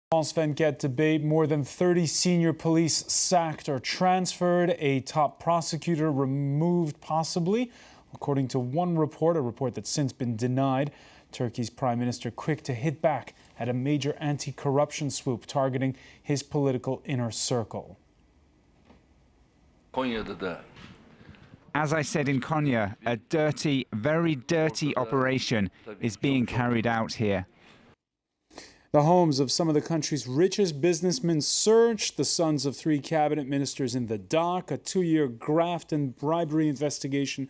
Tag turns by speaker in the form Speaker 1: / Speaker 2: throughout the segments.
Speaker 1: France 24 debate, more than 30 senior police sacked or transferred, a top prosecutor removed possibly. According to one report, a report that's since been denied, Turkey's prime minister quick to hit back at a major anti-corruption swoop targeting his political inner circle.
Speaker 2: As I said in Konya, a dirty, very dirty operation is being carried out here.
Speaker 1: The homes of some of the country's richest businessmen searched, the sons of 3 cabinet ministers in the dock, a 2-year graft and bribery investigation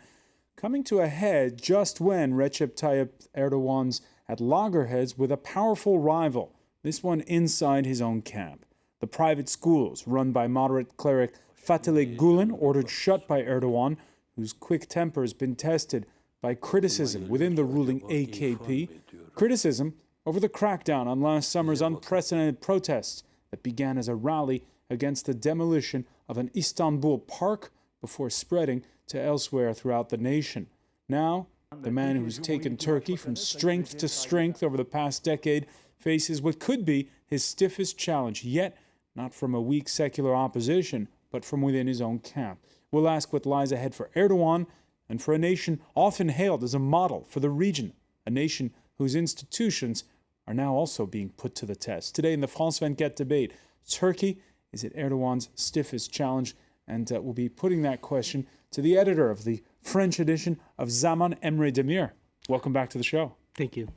Speaker 1: coming to a head just when Recep Tayyip Erdogan's at loggerheads with a powerful rival, this one inside his own camp. The private schools run by moderate cleric Fethullah Gulen, ordered shut by Erdogan, whose quick temper has been tested by criticism within the ruling AKP. Criticism over the crackdown on last summer's unprecedented protests that began as a rally against the demolition of an Istanbul park before spreading to elsewhere throughout the nation. Now, the man who's taken Turkey from strength to strength over the past decade faces what could be his stiffest challenge, yet not from a weak secular opposition, but from within his own camp. We'll ask what lies ahead for Erdogan and for a nation often hailed as a model for the region, a nation whose institutions are now also being put to the test. Today in the France 24 debate, Turkey, is it Erdogan's stiffest challenge? And we'll be putting that question to the editor of the French edition of Zaman Emre Demir. Welcome back to the show.
Speaker 3: Thank you.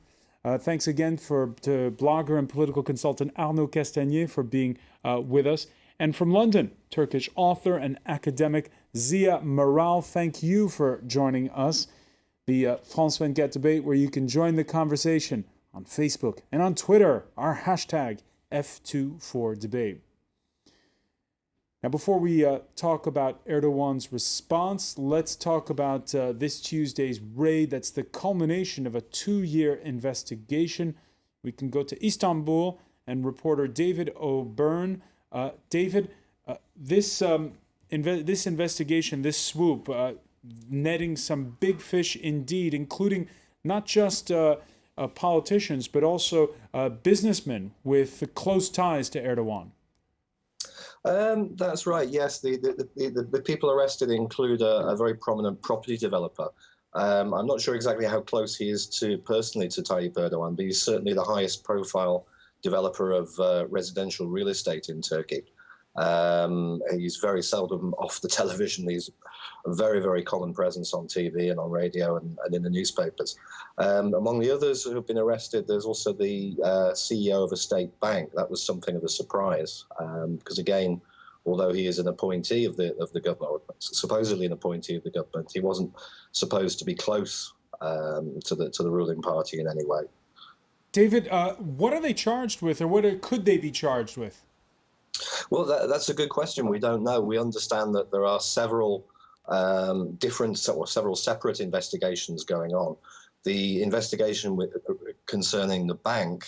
Speaker 1: Thanks again to blogger and political consultant Arnaud Castagnier for being with us. And from London, Turkish author and academic Ziya Maral, thank you for joining us. The France 24 debate, where you can join the conversation on Facebook and on Twitter, our hashtag F24debate. Now, before we talk about Erdogan's response, let's talk about this Tuesday's raid. That's the culmination of a 2-year investigation. We can go to Istanbul and reporter David O'Byrne. David, this investigation, this swoop, netting some big fish indeed, including not just politicians, but also businessmen with close ties to Erdogan.
Speaker 4: That's right, yes. The people arrested include a very prominent property developer. I'm not sure exactly how close he is personally to Tayyip Erdogan, but he's certainly the highest profile developer of residential real estate in Turkey. He's very seldom off the television. He's a very, very common presence on TV and on radio and in the newspapers. Among the others who have been arrested, there's also the CEO of a state bank. That was something of a surprise, because again, although he is an appointee of the government, or supposedly an appointee of the government, he wasn't supposed to be close to the ruling party in any way.
Speaker 1: David, what are they charged with, or what could they be charged with?
Speaker 4: Well, that's a good question. We don't know. We understand that there are several several separate investigations going on. The investigation concerning the bank,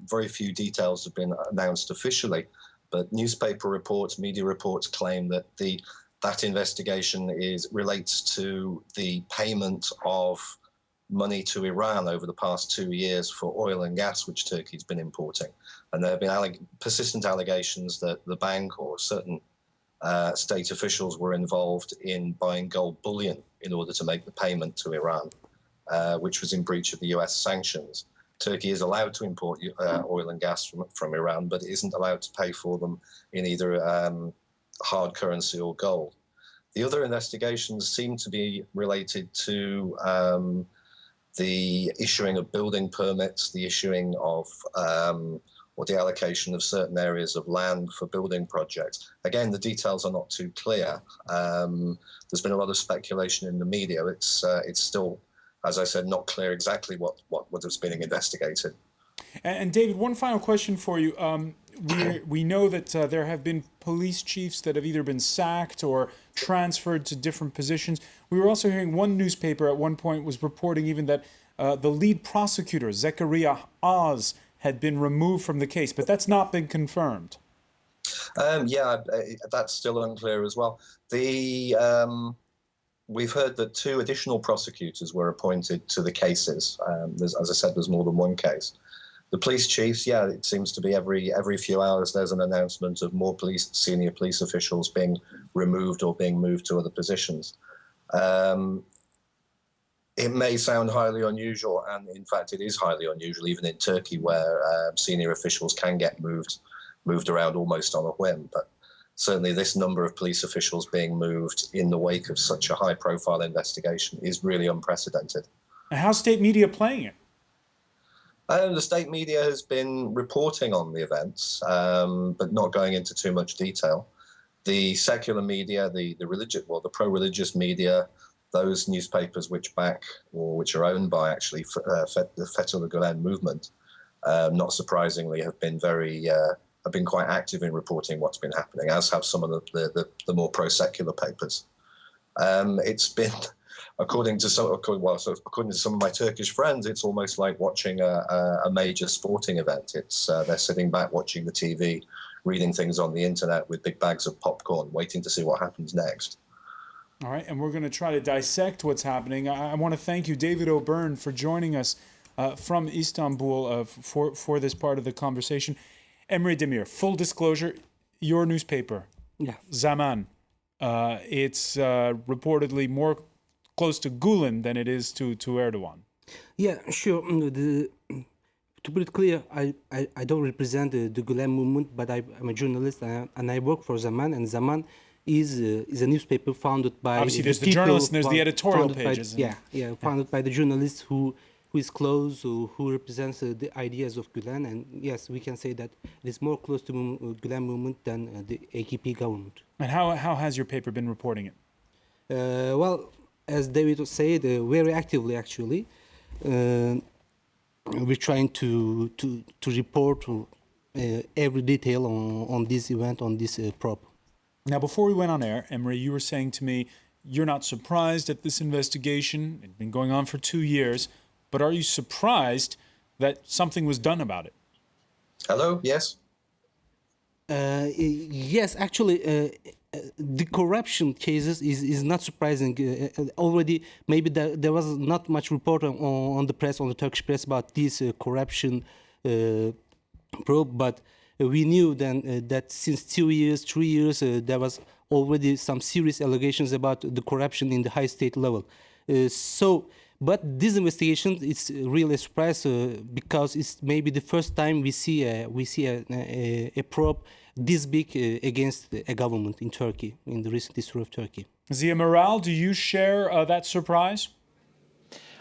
Speaker 4: very few details have been announced officially, but newspaper reports, media reports claim that that investigation relates to the payment of money to Iran over the past 2 years for oil and gas, which Turkey's been importing. And there have been persistent allegations that the bank or certain state officials were involved in buying gold bullion in order to make the payment to Iran, which was in breach of the US sanctions. Turkey is allowed to import oil and gas from Iran, but it isn't allowed to pay for them in either hard currency or gold. The other investigations seem to be related to the issuing of building permits, the issuing of or the allocation of certain areas of land for building projects. Again, the details are not too clear. There's been a lot of speculation in the media. It's still, as I said, not clear exactly what is being investigated.
Speaker 1: And David, one final question for you. We know that there have been police chiefs that have either been sacked or transferred to different positions. We were also hearing one newspaper at one point was reporting even that the lead prosecutor, Zakaria Oz, had been removed from the case, but that's not been confirmed.
Speaker 4: Yeah, that's still unclear as well. We've heard that 2 additional prosecutors were appointed to the cases. As I said, there's more than one case. The police chiefs, yeah, it seems to be every few hours there's an announcement of more senior police officials being removed or being moved to other positions. It may sound highly unusual, and in fact it is highly unusual, even in Turkey, where senior officials can get moved around almost on a whim. But certainly this number of police officials being moved in the wake of such a high-profile investigation is really unprecedented.
Speaker 1: And how's state media playing it?
Speaker 4: The state media has been reporting on the events, but not going into too much detail. The secular media, the pro-religious media, those newspapers which back or which are owned by actually the Fethullah Gulen movement, not surprisingly, have been quite active in reporting what's been happening, as have some of the more pro-secular papers. It's been, according to some of my Turkish friends, it's almost like watching a major sporting event. They're sitting back watching the TV, reading things on the internet with big bags of popcorn, waiting to see what happens next.
Speaker 1: All right, and we're going to try to dissect what's happening. I want to thank you, David O'Byrne, for joining us from Istanbul for this part of the conversation. Emre Demir, full disclosure, your newspaper, Zaman, it's reportedly more close to Gulen than it is to Erdogan.
Speaker 3: Yeah, sure. To put it clear, I don't represent the Gulen movement, but I'm a journalist and I work for Zaman, and Zaman is a newspaper founded by
Speaker 1: obviously there's the journalists and there's the editorial pages.
Speaker 3: Founded by the journalist who is close, who represents the ideas of Gulen, and yes, we can say that it is more close to Gulen movement than the AKP government.
Speaker 1: And how has your paper been reporting it?
Speaker 3: Well, as David said, very actively actually. We're trying to report every detail on this event, on this probe.
Speaker 1: Now, before we went on air, Emre, you were saying to me, you're not surprised at this investigation. It's been going on for 2 years. But are you surprised that something was done about it?
Speaker 4: Hello? Yes?
Speaker 3: Yes, actually, the corruption cases is not surprising. Already, maybe there was not much report on the press, on the Turkish press, about this corruption probe, but we knew then that since 2 years, 3 years, there was already some serious allegations about the corruption in the high state level. But this investigation is really a surprise because it's maybe the first time we see a probe this big against a government in Turkey, in the recent history of Turkey.
Speaker 1: Zia Maral, do you share that surprise?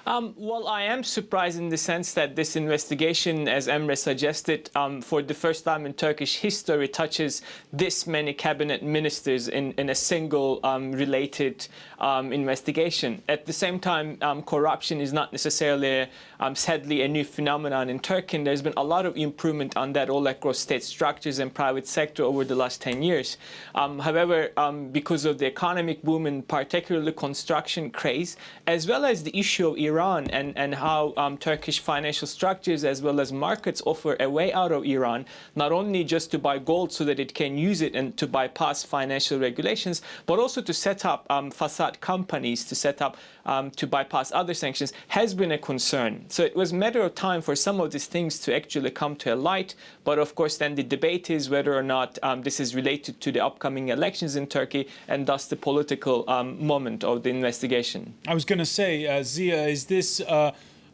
Speaker 5: Well, I am surprised in the sense that this investigation, as Emre suggested, for the first time in Turkish history, touches this many cabinet ministers in a single related investigation. At the same time, corruption is not necessarily, sadly, a new phenomenon in Turkey. And there's been a lot of improvement on that all across state structures and private sector over the last 10 years. However, because of the economic boom and particularly construction craze, as well as the issue of Iran and how Turkish financial structures as well as markets offer a way out of Iran, not only just to buy gold so that it can use it and to bypass financial regulations, but also to set up facade companies, to set up to bypass other sanctions, has been a concern. So it was a matter of time for some of these things to actually come to a light. But of course, then the debate is whether or not this is related to the upcoming elections in Turkey and thus the political moment of the investigation.
Speaker 1: I was going to say, Zia, is this a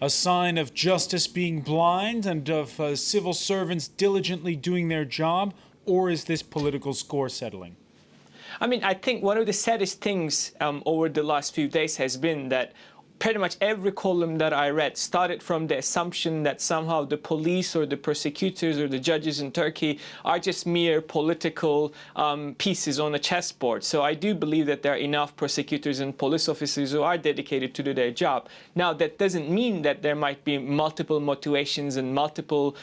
Speaker 1: sign of justice being blind and of civil servants diligently doing their job, or is this political score settling?
Speaker 5: I mean, I think one of the saddest things over the last few days has been that pretty much every column that I read started from the assumption that somehow the police or the prosecutors or the judges in Turkey are just mere political pieces on a chessboard. So I do believe that there are enough prosecutors and police officers who are dedicated to do their job. Now, that doesn't mean that there might be multiple motivations and multiple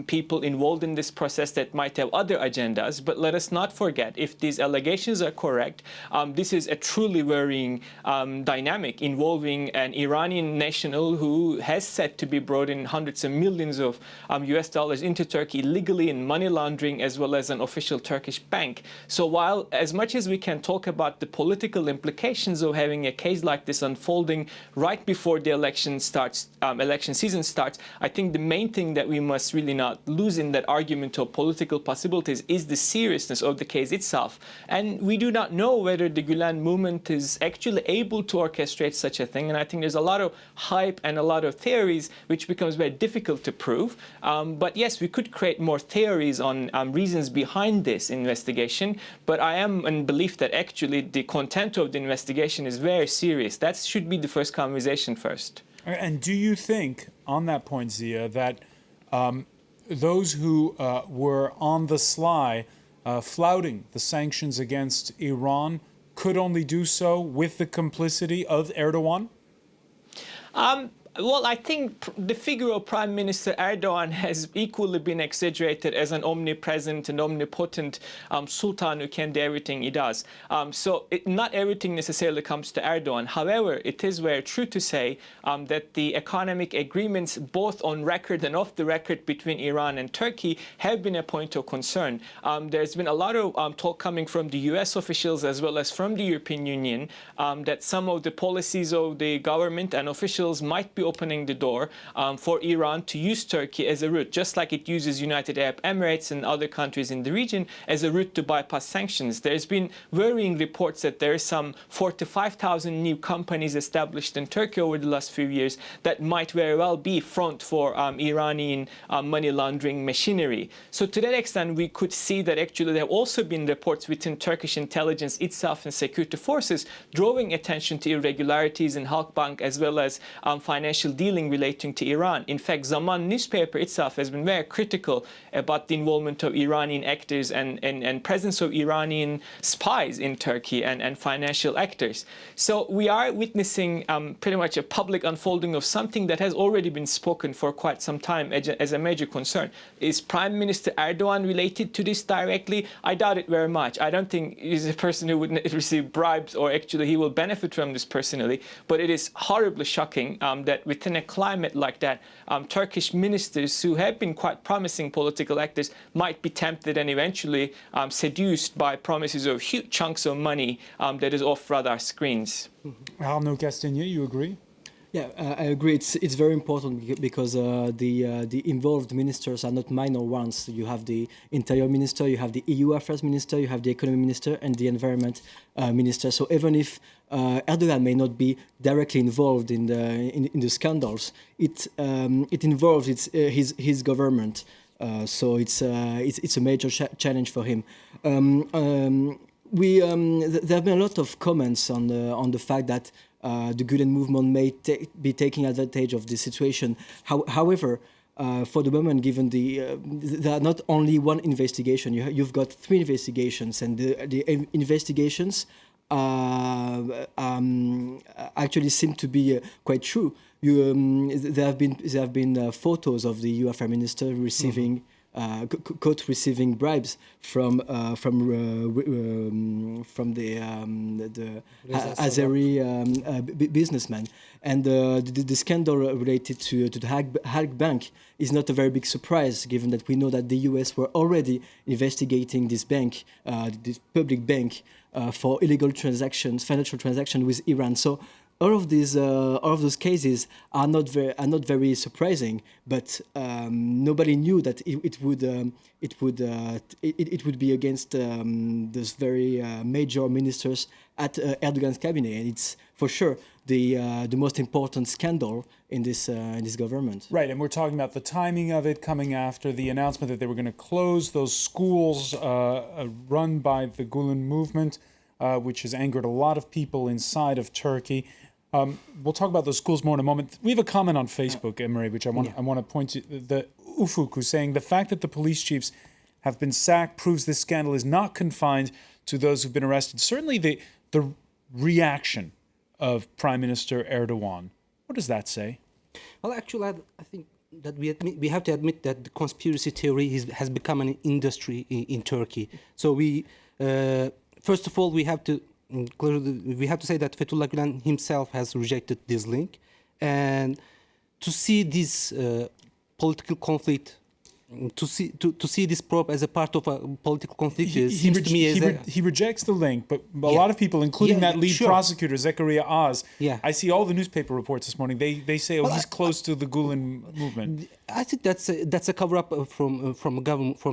Speaker 5: people involved in this process that might have other agendas. But let us not forget, if these allegations are correct, this is a truly worrying dynamic involving an an Iranian national who has said to be brought in hundreds of millions of US dollars into Turkey illegally in money laundering, as well as an official Turkish bank. So while as much as we can talk about the political implications of having a case like this unfolding right before the election season starts, I think the main thing that we must really not lose in that argument of political possibilities is the seriousness of the case itself. And we do not know whether the Gülen movement is actually able to orchestrate such a thing. And I think there's a lot of hype and a lot of theories, which becomes very difficult to prove. But yes, we could create more theories on reasons behind this investigation. But I am in belief that actually the content of the investigation is very serious. That should be the first conversation first.
Speaker 1: And do you think, on that point, Zia, that those who were on the sly flouting the sanctions against Iran could only do so with the complicity of Erdogan?
Speaker 5: Well, I think the figure of Prime Minister Erdogan has equally been exaggerated as an omnipresent and omnipotent sultan who can do everything he does. So not everything necessarily comes to Erdogan. However, it is very true to say that the economic agreements, both on record and off the record, between Iran and Turkey have been a point of concern. There's been a lot of talk coming from the US officials as well as from the European Union that some of the policies of the government and officials might be opening the door for Iran to use Turkey as a route, just like it uses United Arab Emirates and other countries in the region as a route to bypass sanctions. There's been worrying reports that there are some 45,000 new companies established in Turkey over the last few years that might very well be front for Iranian money laundering machinery. So to that extent, we could see that actually there have also been reports within Turkish intelligence itself and security forces drawing attention to irregularities in Halkbank as well as financial dealing relating to Iran. In fact, Zaman newspaper itself has been very critical about the involvement of Iranian actors and presence of Iranian spies in Turkey and financial actors. So we are witnessing pretty much a public unfolding of something that has already been spoken for quite some time as a major concern. Is Prime Minister Erdogan related to this directly? I doubt it very much. I don't think he's a person who would receive bribes or actually he will benefit from this personally. But it is horribly shocking that within a climate like that, Turkish ministers who have been quite promising political actors might be tempted and eventually seduced by promises of huge chunks of money that is off radar screens.
Speaker 1: Arnaud Castagnier, you agree?
Speaker 6: Yeah, I agree. It's very important because the involved ministers are not minor ones. You have the Interior Minister, you have the EU Affairs Minister, you have the Economy Minister, and the Environment Minister. So even if Erdogan may not be directly involved in the scandals, it involves his government. So it's a major challenge for him. There have been a lot of comments on the fact that the Gülen movement may be taking advantage of this situation. However, for the moment, given there are not only one investigation, you've got 3 investigations, and the investigations actually seem to be quite true. There have been photos of the EU Affairs Minister receiving. Caught receiving bribes from the Azeri businessman, and the scandal related to the Halk Bank is not a very big surprise, given that we know that the US were already investigating this bank, this public bank, for illegal transactions, financial transactions with Iran. So all of those cases are not very surprising, but nobody knew that it would be against those very major ministers at Erdogan's cabinet, and it's for sure the most important scandal in this government.
Speaker 1: Right, and we're talking about the timing of it coming after the announcement that they were going to close those schools run by the Gülen movement, which has angered a lot of people inside of Turkey. We'll talk about those schools more in a moment. We have a comment on Facebook, Emre, which I want to point to. The Ufuk, who's saying the fact that the police chiefs have been sacked proves this scandal is not confined to those who've been arrested. Certainly the reaction of Prime Minister Erdogan. What does that say?
Speaker 3: Well, actually, I think that we have to admit that the conspiracy theory has become an industry in Turkey. So first of all, we have to clearly we have to say that Fethullah Gülen himself has rejected this link, and to see this political conflict, to see this probe as a part of a political conflict seems to me as
Speaker 1: he rejects the link, but a lot of people, including that lead prosecutor, Zakaria Oz, I see all the newspaper reports this morning, they say, he's close to the Gulen movement.
Speaker 3: I think that's a cover-up from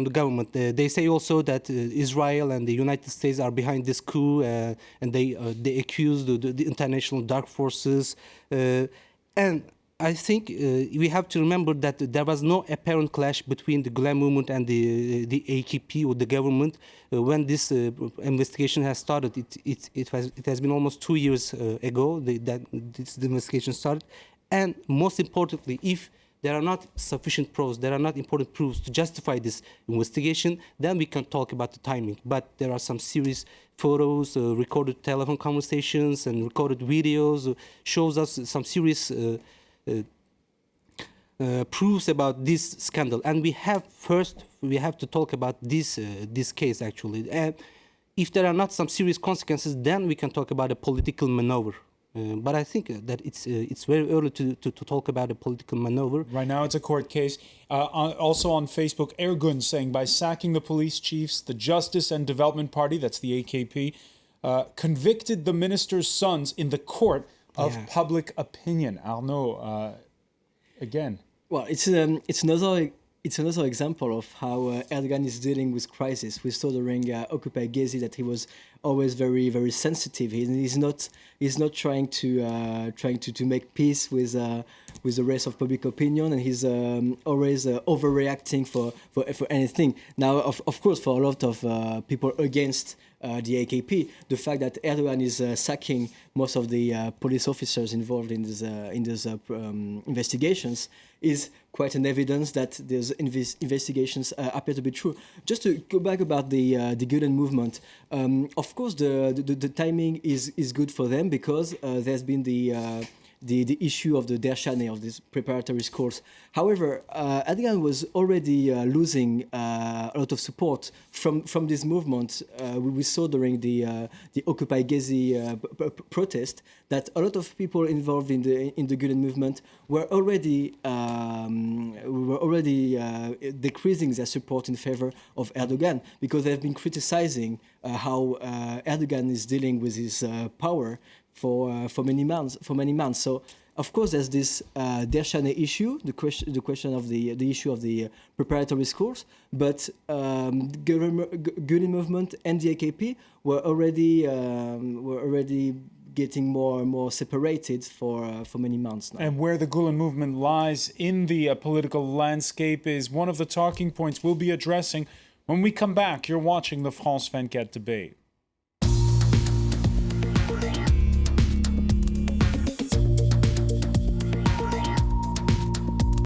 Speaker 3: the government. They say also that Israel and the United States are behind this coup, and they accuse the international dark forces, and I think we have to remember that there was no apparent clash between the Gulen movement and the AKP or the government when this investigation has started. It has been almost 2 years ago that this investigation started, and most importantly, if there are not sufficient proofs, there are not important proofs to justify this investigation, then we can talk about the timing. But there are some serious photos, recorded telephone conversations, and recorded videos shows us some serious proofs about this scandal, and we have to talk about this case actually. And if there are not some serious consequences, then we can talk about a political maneuver. But I think that it's very early to talk about a political maneuver.
Speaker 1: Right now, it's a court case. Also on Facebook, Ergun saying by sacking the police chiefs, the Justice and Development Party, that's the AKP, convicted the minister's sons in the court of public opinion. Arnaud, again.
Speaker 6: Well, it's another example of how Erdogan is dealing with crisis. We saw during Occupy Gezi that he was always very, very sensitive. He's not trying to make peace with the rest of public opinion, and he's always overreacting for anything. Now, of course, for a lot of people against the AKP, the fact that Erdogan is sacking most of the police officers involved in these investigations is quite an evidence that these investigations appear to be true. Just to go back about the Gulen movement, of course the timing is good for them because there's been the issue of the Dershane, of this preparatory course. However, Erdogan was already losing a lot of support from this movement. We saw during the Occupy Gezi protest that a lot of people involved in the Gulen movement were already decreasing their support in favor of Erdogan because they've been criticizing how Erdogan is dealing with his power for many months. So of course there's this Dershane issue, the question of the issue of the preparatory course, but Gulen movement and the AKP were already getting more and more separated for many months now.
Speaker 1: And where the Gulen movement lies in the political landscape is one of the talking points we'll be addressing when we come back. You're watching the France 24 debate.